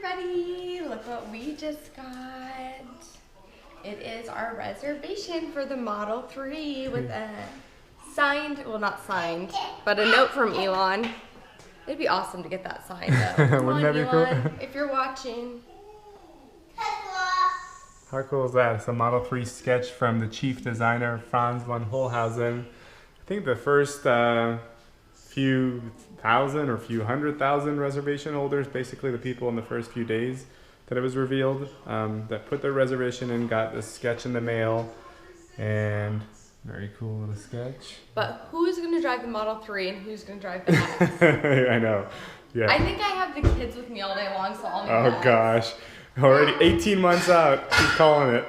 everybody! Look what we just got. It is our reservation for the Model 3 with a signed, well not signed, but a note from Elon. It'd be awesome to get that signed though. Wouldn't that be Elon, cool? if you're watching. How cool is that? It's a Model 3 sketch from the chief designer, Franz von Holhausen. I think the first few thousand or few 100,000 reservation holders, basically the people in the first few days that it was revealed, that put their reservation in, got this sketch in the mail, and very cool little sketch. But who's going to drive the Model 3 and who's going to drive the X? I know. Yeah. I think I have the kids with me all day long, so I'll make Oh gosh. Already 18 months out. Keep calling it.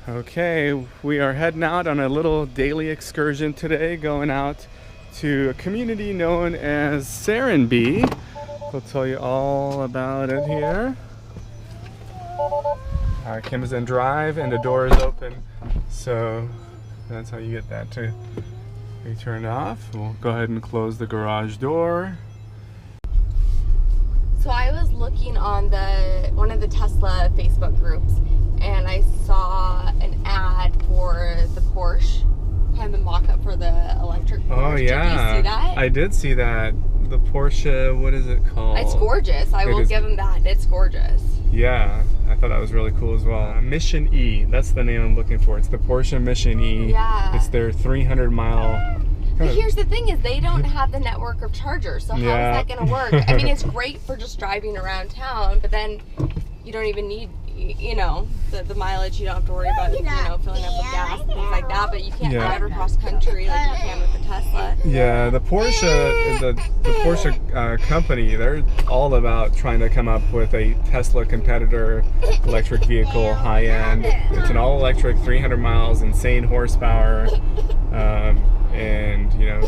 Okay, we are heading out on a little daily excursion today, going out to a community known as Serenebe. We'll tell you all about it here. Kim's in drive and the door is open, so that's how you get that to be turned off. We'll go ahead and close the garage door. So I was looking on one of the Tesla Facebook groups, and I saw an ad for the Porsche, kind of the mock-up for the electric Porsche. Oh yeah, did you see that? I did see that. The Porsche, what is it called? It's gorgeous. I will give them that. It's gorgeous. Yeah, I thought that was really cool as well. Mission E, that's the name I'm looking for. It's the Porsche Mission E. Yeah. It's their 300-mile. But here's the thing is they don't have the network of chargers, so how is that going to work? I mean, it's great for just driving around town, but then you don't even need, you know, the mileage. You don't have to worry about, you know, filling up with gas and things like that, but you can't drive across country like you can with the Tesla. Yeah, the Porsche, the Porsche company, they're all about trying to come up with a Tesla competitor electric vehicle, high-end. It's an all-electric, 300 miles, insane horsepower. And you know,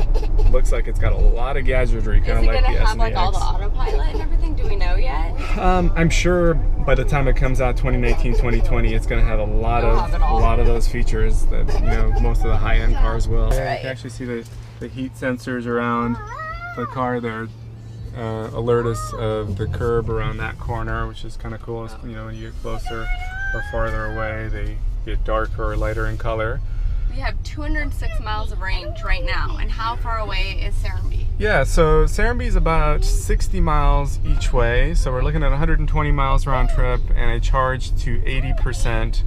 looks like it's got a lot of gadgetry, kind of like the S and the X. Is it gonna have like all the autopilot and everything? Do we know yet? I'm sure by the time it comes out, 2019, 2020, it's gonna have a lot of those features that, you know, most of the high-end cars will. Right. You can actually see the heat sensors around the car there. Alert us of the curb around that corner, which is kind of cool. You know, when you get closer or farther away, they get darker or lighter in color. We have 206 miles of range right now, and how far away is Serenebe? Yeah, so Serenebe is about 60 miles each way, so we're looking at 120 miles round trip and a charge to 80%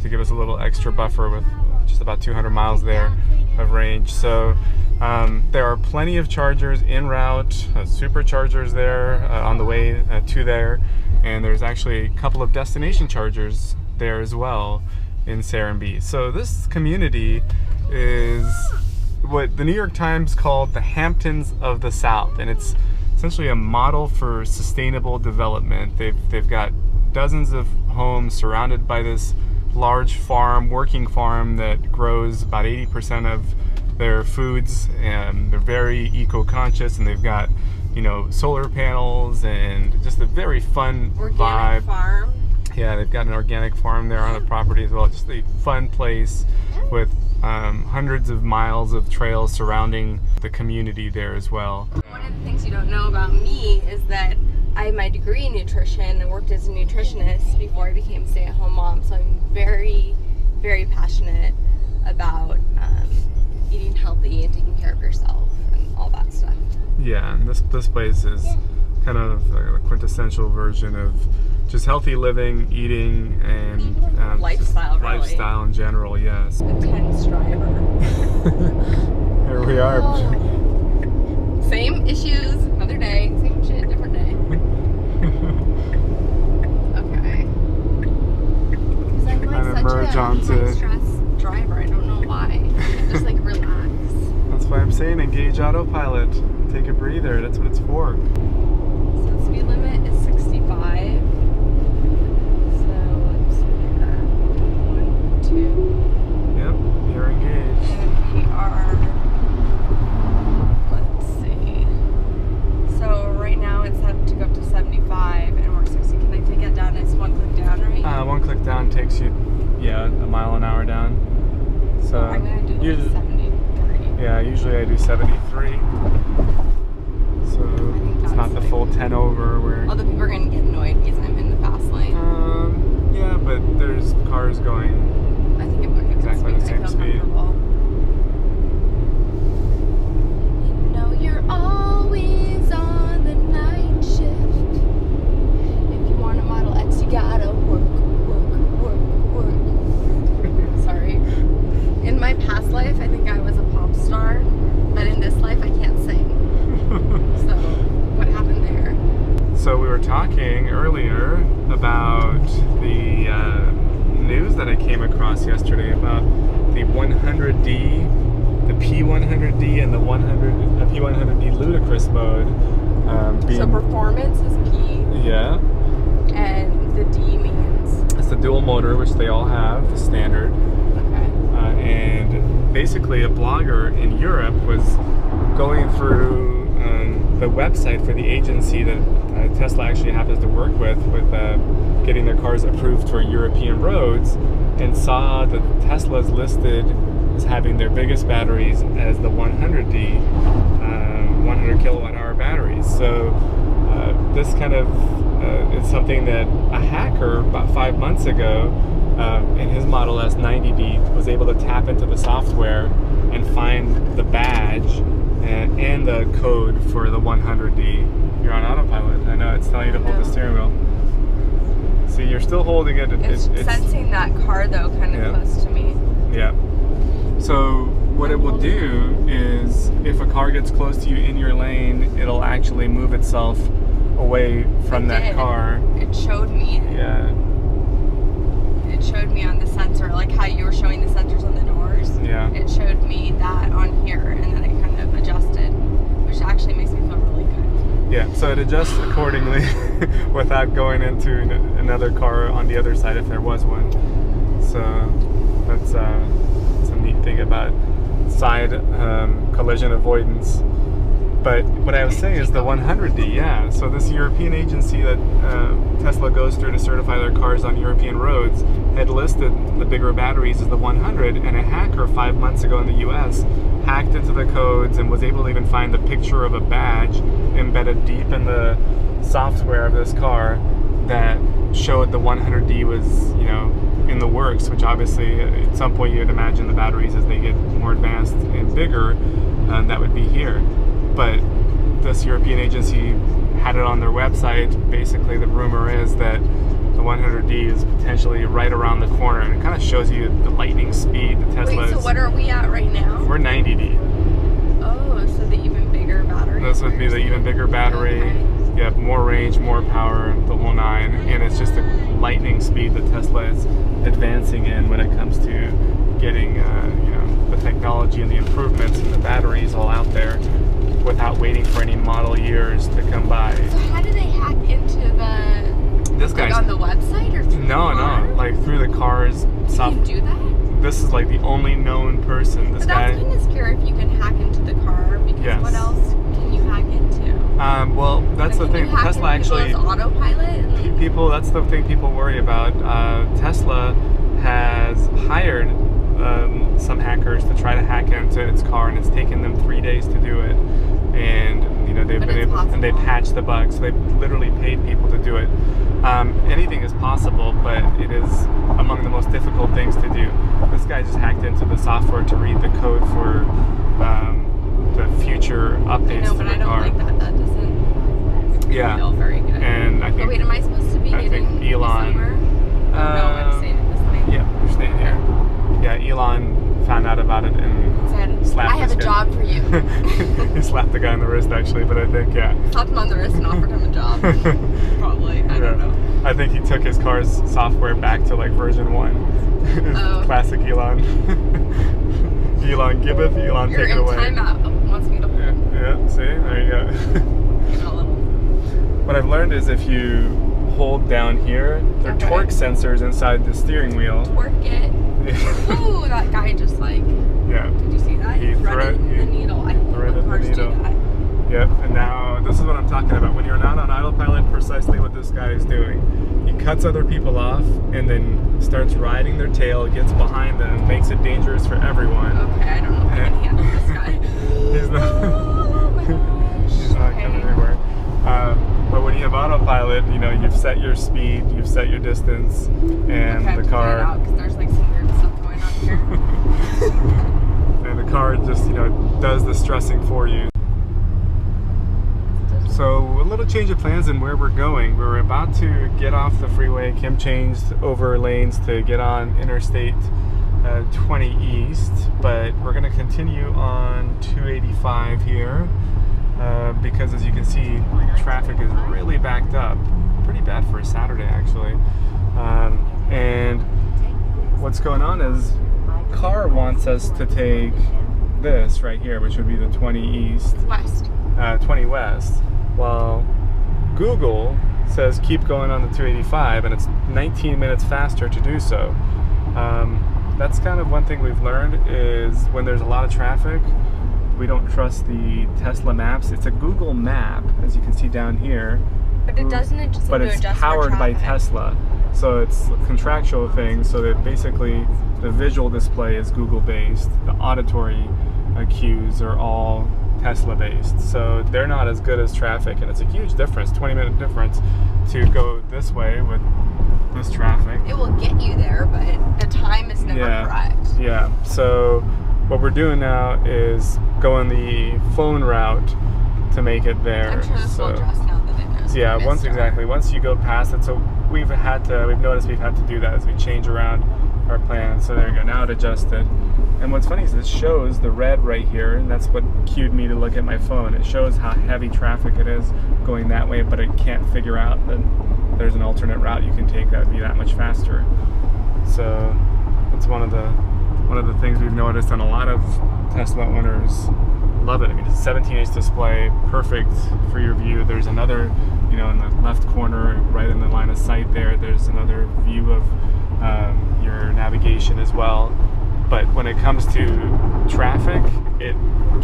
to give us a little extra buffer with just about 200 miles there of range. So there are plenty of chargers en route, superchargers there on the way to there, and there's actually a couple of destination chargers there as well in Serenebe. So this community is what the New York Times called the Hamptons of the South, and it's essentially a model for sustainable development. They've got dozens of homes surrounded by this large farm, working farm that grows about 80% of their foods, and they're very eco-conscious, and they've got, you know, solar panels and just a very fun organic farm. Yeah, they've got an organic farm there on the property as well. Just a fun place with hundreds of miles of trails surrounding the community there as well. One of the things you don't know about me is that I have my degree in nutrition and worked as a nutritionist before I became a stay-at-home mom. So I'm very, very passionate about eating healthy and taking care of yourself and all that stuff. Yeah, and this place is kind of a quintessential version of just healthy living, eating, and lifestyle, really. Lifestyle in general, yes. Intense driver. Here we are. Oh. Same issues, another day. Same shit, different day. Okay. Because I'm like such a high-stress driver. I don't know why. Just like relax. That's why I'm saying engage Autopilot. Take a breather. That's what it's for. So the speed limit is 65. Yep, you're engaged. And we are, let's see. So right now it's set to go up to 75 and we're 60. Can I take it down? It's one click down, right? One click down takes you, a mile an hour down. So I'm going to do like 73. Yeah, usually I do 73. So It's not the full 10 over where... Although people are going to get annoyed because I'm in the fast lane. Yeah, but there's cars going I think I'm going exactly the same speed. You know you're always on the night shift. If you want a Model X, you gotta work. Sorry. In my past life, I think I was a pop star, but in this life, I can't sing. So, what happened there? So we were talking earlier about the news that I came across yesterday about the 100D, the P100D, and the P100D ludicrous mode. So performance is P. Yeah. And the D means? It's the dual motor, which they all have, the standard. Okay. And basically a blogger in Europe was going through the website for the agency that Tesla actually happens to work with getting their cars approved for European roads, and saw that Tesla's listed as having their biggest batteries as the 100D, 100 kilowatt hour batteries. So this kind of is something that a hacker about 5 months ago in his Model S 90D was able to tap into the software and find the badge and the code for the 100D. You're on autopilot. I know, it's telling you to hold the steering wheel. See, you're still holding it. It's sensing that car, though, kind of close to me. Yeah. So what it will do is, if a car gets close to you in your lane, it'll actually move itself away from that car. It showed me. Yeah. It showed me on the sensor, like how you were showing the sensors on the doors. Yeah. It showed me that on here, and then it kind of adjusted, which actually makes me feel really good. Yeah, so it adjusts accordingly without going into another car on the other side if there was one. So that's a neat thing about side collision avoidance. But what I was saying is the 100D, yeah. So this European agency that Tesla goes through to certify their cars on European roads had listed the bigger batteries as the 100, and a hacker 5 months ago in the US hacked into the codes and was able to even find the picture of a badge embedded deep in the software of this car that showed the 100D was, in the works, which obviously at some point you'd imagine the batteries, as they get more advanced and bigger, that would be here. But this European agency had it on their website. Basically, the rumor is that the 100D is potentially right around the corner, and it kind of shows you the lightning speed the Tesla is. So what are we at right now? We're 90D. Oh, so the even bigger battery. This would be the even bigger battery. Okay. You have more range, more power, the whole nine, and it's just a lightning speed that Tesla is advancing in when it comes to getting, the technology and the improvements and the batteries all out there, without waiting for any model years to come by. So how do they hack into this guy's on the website or through the car? No, like through the car's software. You can do that? This is like the only known person. This guy. That's kind of scary if you can hack into the car, because what else can you hack into? Well, that's the thing. Tesla actually. Autopilot. People. That's the thing people worry about. Tesla has hired some hackers to try to hack into its car, and it's taken them 3 days to do it. And they've been able, and they patched the bugs. So they've literally paid people to do it. Anything is possible, but it is among the most difficult things to do. This guy just hacked into the software to read the code for the future updates to the car. But I don't like that. That doesn't feel very good. And I think. Oh, wait, am I supposed to be getting Elon. somewhere? No, I'm staying at this lane. Yeah, you're staying here. Yeah, Elon found out about it and slapped I have a job for you. He slapped the guy on the wrist, actually, but I think, slapped him on the wrist and offered him a job. Probably. I don't know. I think he took his car's software back to like version 1. Classic Elon. Elon giveth, Elon take it away. You're in timeout. Wants me to hold. Yeah, see? There you go. What I've learned is if you hold down here, there are torque sensors inside the steering wheel. Torque it. Ooh, that guy just like. Yeah. Did you see that? He threaded the needle. I hate when cars do that. Yep, and now this is what I'm talking about. When you're not on autopilot, precisely what this guy is doing. He cuts other people off and then starts riding their tail, gets behind them, makes it dangerous for everyone. Okay, I don't know if I can handle this guy. He's not, oh my gosh. he's not coming anywhere. But when you have autopilot, you know, you've set your speed, you've set your distance, and okay, the car. Because there's like some weird stuff going on here. And the car just, you know, does the stressing for you. So a little change of plans in where we're going. We're about to get off the freeway. Kim changed over lanes to get on Interstate 20 East, but we're going to continue on 285 here because, as you can see, traffic is really backed up. Pretty bad for a Saturday, actually. And what's going on is car wants us to take this right here, which would be the 20 East. West. 20 West. While Google says keep going on the 285, and it's 19 minutes faster to do so. That's kind of one thing we've learned is when there's a lot of traffic, we don't trust the Tesla maps. It's a Google map, as you can see down here. But it doesn't just But it's powered by Tesla. So it's a contractual thing, so that basically the visual display is Google based. The auditory cues are all Tesla based. So they're not as good as traffic, and it's a huge difference, 20-minute difference to go this way with this traffic. It will get you there, but the time is never correct. Yeah, so what we're doing now is going the phone route to make it there. I'm sure this will address now that it knows. Yeah, once you go past it, so we've noticed we've had to do that as we change around our plan. So there you go, now it adjusted. And what's funny is it shows the red right here, and that's what cued me to look at my phone. It shows how heavy traffic it is going that way, but it can't figure out that there's an alternate route you can take that would be that much faster. So that's one of the things we've noticed, and a lot of Tesla owners love it. I mean, it's a 17-inch display, perfect for your view. There's another, you know, in the left corner, right in the line of sight there, there's another view of your navigation as well. But when it comes to traffic, it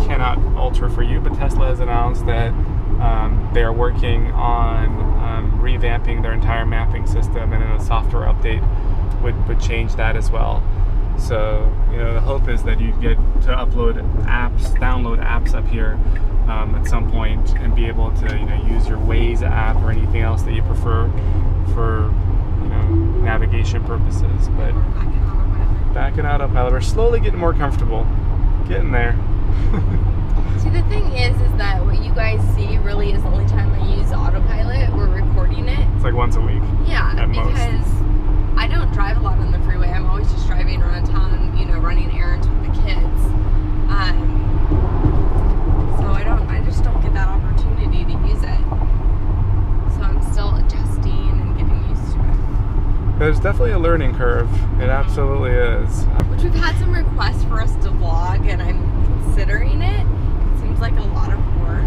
cannot alter for you. But Tesla has announced that they are working on revamping their entire mapping system, and then a software update would change that as well. So, you know, the hope is that you get to download apps up here at some point, and be able to, you know, use your Waze app or anything else that you prefer for, you know, navigation purposes. But back in Autopilot, we're slowly getting more comfortable, getting there. See, the thing is that what you guys see really is the only time I use Autopilot. We're recording it. It's like once a week. Yeah, because I don't drive a lot on the freeway. I'm always just driving around town, you know, running errands with the kids. So I just don't get that opportunity to use it. So I'm still adjusting and getting used to it. There's definitely a learning curve. It absolutely is. Which we've had some requests for us to vlog, and I'm considering it. It seems like a lot of work.